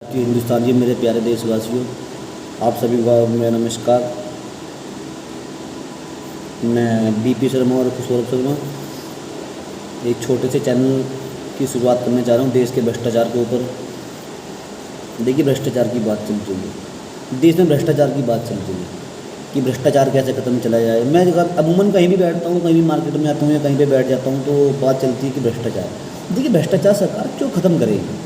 कि हिंदुस्तान जी मेरे प्यारे देशवासियों, आप सभी को मेरा नमस्कार। मैं बीपी शर्मा और सौरभ शर्मा एक छोटे से चैनल की शुरुआत करने जा रहा हूँ देश के भ्रष्टाचार के ऊपर। देखिए, भ्रष्टाचार की बात चल रही है, देश में भ्रष्टाचार की बात चल रही है कि भ्रष्टाचार कैसे ख़त्म चला जाए। मैं अमूमन कहीं भी बैठता हूँ, कहीं भी मार्केट में आता हूँ या कहीं पे बैठ जाता हूँ तो बात चलती है कि भ्रष्टाचार। देखिए, भ्रष्टाचार सरकार क्यों ख़त्म करेगी?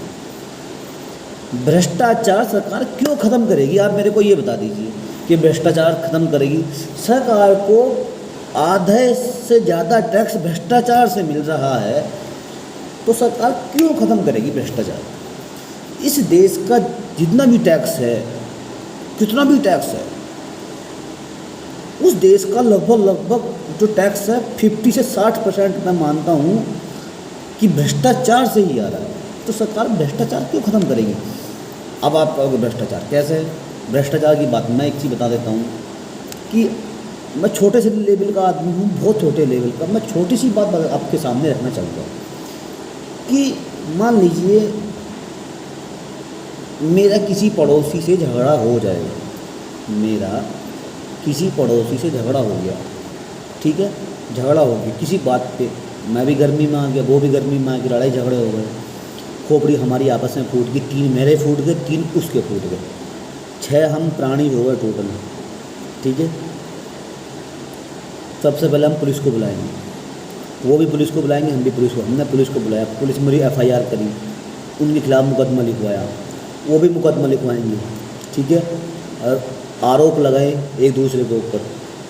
भ्रष्टाचार सरकार क्यों ख़त्म करेगी? आप मेरे को ये बता दीजिए कि भ्रष्टाचार ख़त्म करेगी। सरकार को आधे से ज़्यादा टैक्स भ्रष्टाचार से मिल रहा है, तो सरकार क्यों ख़त्म करेगी भ्रष्टाचार? इस देश का जितना भी टैक्स है, कितना भी टैक्स है, उस देश का लगभग जो टैक्स है 50 से 60% मैं मानता हूँ कि भ्रष्टाचार से ही आ रहा है। तो सरकार भ्रष्टाचार क्यों ख़त्म करेगी? अब आप कहोगे भ्रष्टाचार कैसे है? भ्रष्टाचार की बात मैं एक चीज़ बता देता हूँ कि मैं छोटे से लेवल का आदमी हूँ, बहुत छोटे लेवल का। मैं छोटी सी बात आपके सामने रखना चाहूँगा कि मान लीजिए मेरा किसी पड़ोसी से झगड़ा हो जाएगा, मेरा किसी पड़ोसी से झगड़ा हो गया, ठीक है, झगड़ा हो गया किसी बात पे, मैं भी गर्मी में आ गया, वो भी गर्मी में आ गया, लड़ाई झगड़े हो गए, खोपड़ी हमारी आपस में फूट गई, 3 मेरे फूट गए, 3 उसके फूट गए, 6 हम प्राणी हो गए टोटल, ठीक है। सबसे पहले हम पुलिस को बुलाएंगे, वो भी पुलिस को बुलाएंगे, हम भी पुलिस को। हमने पुलिस को बुलाया, पुलिस मेरी FIR करी, उनके खिलाफ़ मुकदमा लिखवाया, वो भी मुकदमा लिखवाएंगे, ठीक है। और आरोप लगाए एक दूसरे के ऊपर,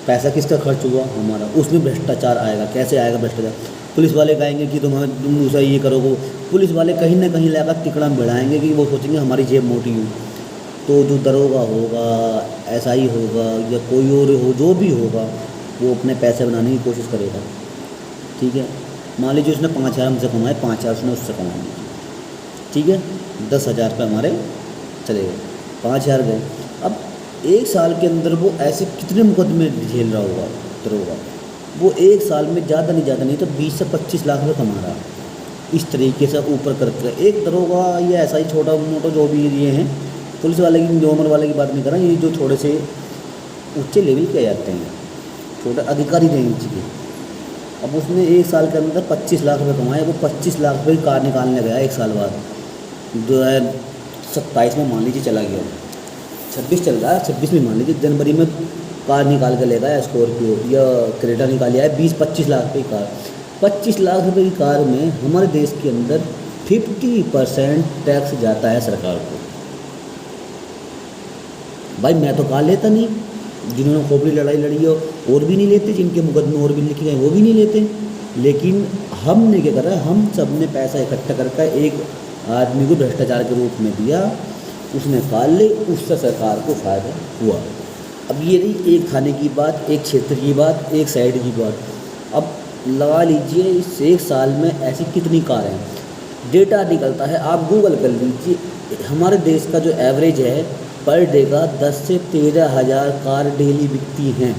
पैसा किसका खर्च हुआ? हमारा। उसमें भ्रष्टाचार आएगा। कैसे आएगा भ्रष्टाचार? पुलिस वाले कहेंगे कि तुम दूसरा ये करोगे, पुलिस वाले कहीं ना कहीं लाकर तिकड़ा बढ़ाएंगे कि वो सोचेंगे हमारी जेब मोटी हो। तो जो दरोगा होगा, SI होगा या कोई और हो, जो भी होगा, वो अपने पैसे बनाने की कोशिश करेगा, ठीक है। मान लीजिए उसने 5,000 हमसे कमाए, 5,000 उसने उससे कमाए, ठीक है, 10,000 रुपये हमारे चले गए, 5,000 गए। अब 1 साल के अंदर वो ऐसे कितने मुकदमे झेल रहा होगा दरोगा? वो 1 साल में ज़्यादा नहीं तो 20 से 25 लाख रुपये कमा रहा है। इस तरीके से ऊपर करते हैं एक दरोगा या ऐसा ही छोटा मोटा जो भी ये हैं, पुलिस वाले की, नॉर्मल वाले की बात नहीं कर रहा, ये जो थोड़े से ऊँचे लेवल के जाते हैं, छोटे अधिकारी रेंज के। अब उसने 1 साल के अंदर 25 लाख रुपये कमाए। वो 25 लाख रुपये की कार निकालने गया 1 साल बाद, 2027 में मान लीजिए चला गया, 26 चल रहा है, 26 में मान लीजिए जनवरी में कार निकाल के ले गया, स्कॉर्पियो या क्रेटा निकाल लिया है 20-25 लाख रुपये की कार। 25 लाख रुपये की कार में हमारे देश के अंदर 50% टैक्स जाता है सरकार को। भाई मैं तो कार लेता नहीं, जिन्होंने खोपड़ी लड़ाई लड़ी हो और भी नहीं लेते, जिनके मुकदमे और भी लिखे गए वो भी नहीं लेते। लेकिन हमने क्या करा, हम सब ने पैसा इकट्ठा करके एक आदमी को भ्रष्टाचार के रूप में दिया, उसने कार ले, उससे सरकार को फ़ायदा हुआ। अब ये रही एक थाने की बात, एक क्षेत्र की बात, एक साइड की बात। अब लगा लीजिए इस 1 साल में ऐसी कितनी कार हैं, डेटा निकलता है, आप गूगल कर लीजिए। हमारे देश का जो एवरेज है पर डे का 10 से 13,000 कार डेली बिकती हैं,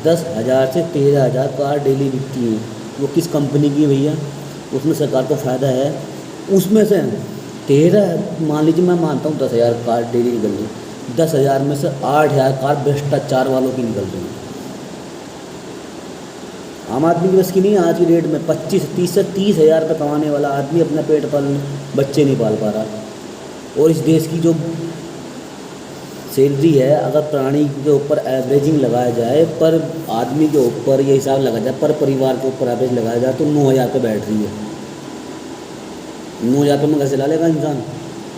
10,000 से 13,000 कार डेली बिकती हैं। वो किस कंपनी की है भैया? उसमें सरकार को फ़ायदा है। उसमें से 13, मान लीजिए मैं मानता हूँ 10,000 कार डेली निकल रही, 10,000 में से 8,000 कार भ्रष्टाचार वालों की निकल रही हैं। आम आदमी की बस की नहीं है आज की डेट में। 25 से 30,000 रुपये कमाने वाला आदमी अपना पेट पाल, बच्चे नहीं पाल पा रहा। और इस देश की जो सैलरी है, अगर प्राणी के ऊपर एवरेजिंग लगाया जाए, पर आदमी के ऊपर ये हिसाब लगाया जाए, पर परिवार के ऊपर एवरेज लगाया जाए, तो 9,000 पे बैठ रही है। 9,000 में घर चला लेगा इंसान?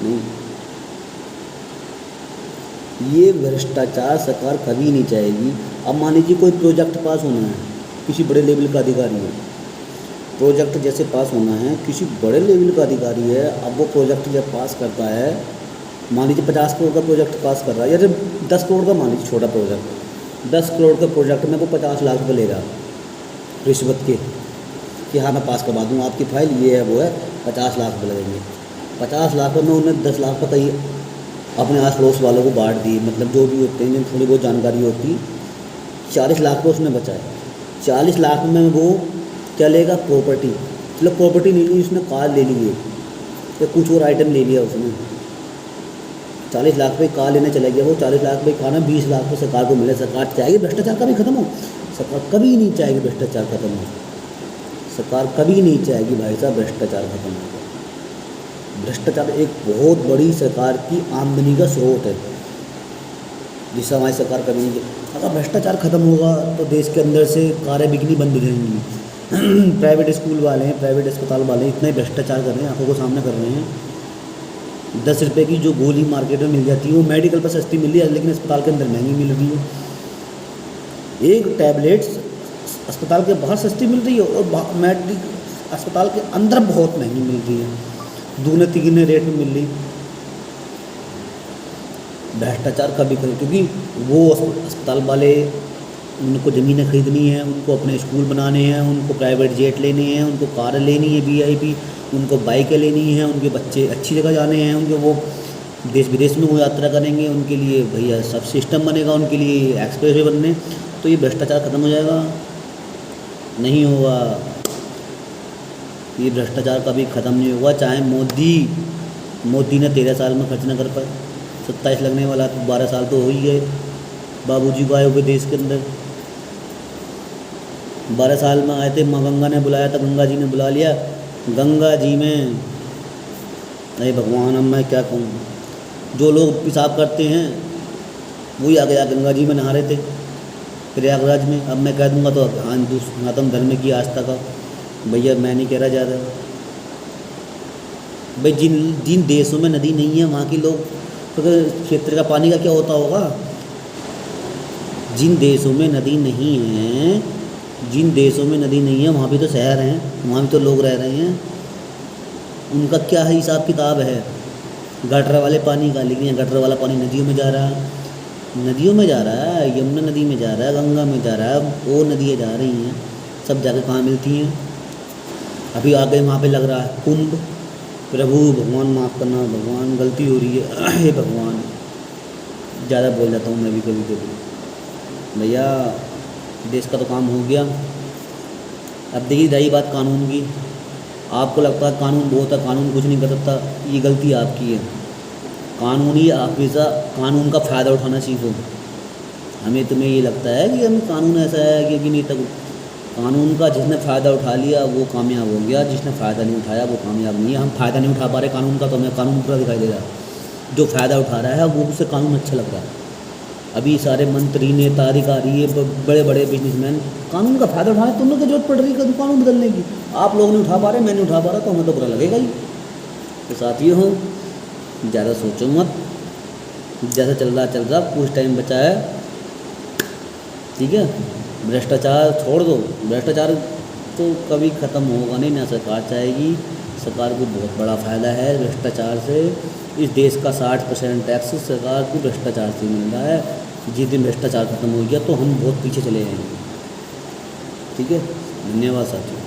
नहीं। ये भ्रष्टाचार सरकार कभी नहीं चाहेगी। अब मान लीजिए कोई प्रोजेक्ट पास होना है, किसी बड़े लेवल का अधिकारी है, प्रोजेक्ट जैसे पास होना है, किसी बड़े लेवल का अधिकारी है, अब वो प्रोजेक्ट जब पास करता है, मान लीजिए 50 करोड़ का प्रोजेक्ट पास कर रहा है, या 10 करोड़ का, मान लीजिए छोटा प्रोजेक्ट, 10 करोड़ के प्रोजेक्ट में वो 50 लाख रुपये ले रहा रिश्वत के, कि हाँ मैं पास करवा दूँ आपकी फाइल, ये है वो है, 50 लाख रुपये लगेंगे। 50 लाख में उन्होंने 10 लाख रुपये कहीं अपने आस पड़ोस वालों को बांट दी, मतलब जो भी होते हैं जिन थोड़ी बहुत जानकारी होती, 40 लाख रुपये उसने बचाए। 40 लाख में वो क्या लेगा? प्रॉपर्टी। चलो प्रॉपर्टी नहीं ली, उसने कार ले ली है, या कुछ और आइटम ले लिया उसने, 40 लाख पे कार लेने चला गया, वो 40 लाख पे खाना 20 लाख पे सरकार को मिले। सरकार चाहेगी भ्रष्टाचार कभी खत्म हो? सरकार कभी नहीं चाहेगी भ्रष्टाचार खत्म हो। सरकार कभी नहीं चाहेगी भाई साहब भ्रष्टाचार खत्म हो। भ्रष्टाचार एक बहुत बड़ी सरकार की आमदनी का स्रोत है, जिससे हमारी सरकार कभी नहीं। अगर भ्रष्टाचार खत्म होगा तो देश के अंदर से कारें बिकनी बंद हो जाएंगी। प्राइवेट स्कूल वाले हैं, प्राइवेट अस्पताल वाले इतना ही भ्रष्टाचार कर रहे हैं, आंखों को सामने कर रहे हैं। 10 रुपये की जो गोली मार्केट में मिल जाती है वो मेडिकल पर सस्ती मिल रही है, लेकिन अस्पताल के अंदर महंगी मिल रही है। एक टैबलेट अस्पताल के बाहर सस्ती मिल रही है और अस्पताल के अंदर बहुत महंगी मिल रही है, दूने तिगने रेट में मिल रही। भ्रष्टाचार कभी करें, क्योंकि वो अस्पताल वाले, उनको ज़मीनें खरीदनी है, उनको अपने स्कूल बनाने हैं, उनको प्राइवेट जेट लेने हैं, उनको कार लेनी है VIP, उनको बाइकें लेनी हैं, उनके बच्चे अच्छी जगह जाने हैं, उनके वो देश विदेश में वो यात्रा करेंगे, उनके लिए भैया सब सिस्टम बनेगा, उनके लिए एक्सप्रेस वे बनने। तो ये भ्रष्टाचार ख़त्म हो जाएगा? नहीं होगा। ये भ्रष्टाचार कभी ख़त्म नहीं होगा, चाहे मोदी ने 13 साल में खर्च न कर पाए। 27 लगने वाला, 12 साल तो हो ही गए बाबूजी को आए हुए देश के अंदर। 12 साल में आए थे, माँ गंगा ने बुलाया था, गंगा जी ने बुला लिया। गंगा जी में अरे भगवान, अब मैं क्या कहूँ, जो लोग पेशाब करते हैं वही आगे आ गंगा जी में नहा रहे थे प्रयागराज में। अब मैं कह दूँगा तो सनातन धर्म की आस्था का, भैया मैं नहीं कह रहा ज़्यादा। भाई जिन देशों में नदी नहीं है वहाँ के लोग तो क्षेत्र का पानी का क्या होता होगा? जिन देशों में नदी नहीं है, जिन देशों में नदी नहीं है वहाँ भी तो शहर हैं, वहाँ भी तो लोग रह रहे हैं, उनका क्या है हिसाब किताब है गटर वाले पानी का। लेकिन गटर वाला पानी नदियों में जा रहा है, नदियों में जा रहा है, यमुना नदी में जा रहा है, गंगा में जा रहा है, वो नदियाँ जा रही हैं, सब जगह कहाँ मिलती हैं? अभी आगे वहाँ पे लग रहा है कुंभ। प्रभु भगवान माफ़ करना, भगवान गलती हो रही है, हे भगवान ज़्यादा बोल जाता हूँ मैं भी कभी कभी। भैया देश का तो काम हो गया। अब देखिए रही बात कानून की, आपको लगता है कानून बहुत है, कानून कुछ नहीं कर सकता, ये गलती आपकी है। कानूनी हमेशा कानून का फ़ायदा उठाना सीखो। तुम्हें ये लगता है कि हम कानून ऐसा है कि नहीं, तक कानून का जिसने फ़ायदा उठा लिया वो कामयाब हो गया, जिसने फ़ायदा नहीं उठाया वो कामयाब नहीं है। हम फ़ायदा नहीं उठा पा रहे कानून का, तो हमें कानून पूरा दिखाई दे रहा है। जो फ़ायदा उठा रहा है वो उसे कानून अच्छा लग रहा है। अभी सारे मंत्री, नेता, अधिकारी, ये बड़े बड़े बिजनेसमैन कानून का फ़ायदा उठाने, तुम लोग की जरूरत पड़ रही है कानून बदलने की। आप लोग नहीं उठा पा रहे, मैं नहीं उठा पा रहा, तो हमें तो बुरा लगेगा ही। तो साथियों हो, ज़्यादा सोचो मत, जैसा चल रहा कुछ टाइम बचा है, ठीक है। भ्रष्टाचार छोड़ दो, भ्रष्टाचार तो कभी ख़त्म होगा नहीं, ना सरकार चाहेगी। सरकार को बहुत बड़ा फ़ायदा है भ्रष्टाचार से। इस देश का 60% टैक्स सरकार को भ्रष्टाचार से मिल रहा है। जिस दिन भ्रष्टाचार खत्म हो गया तो हम बहुत पीछे चले जाएंगे, ठीक है। धन्यवाद साथियों।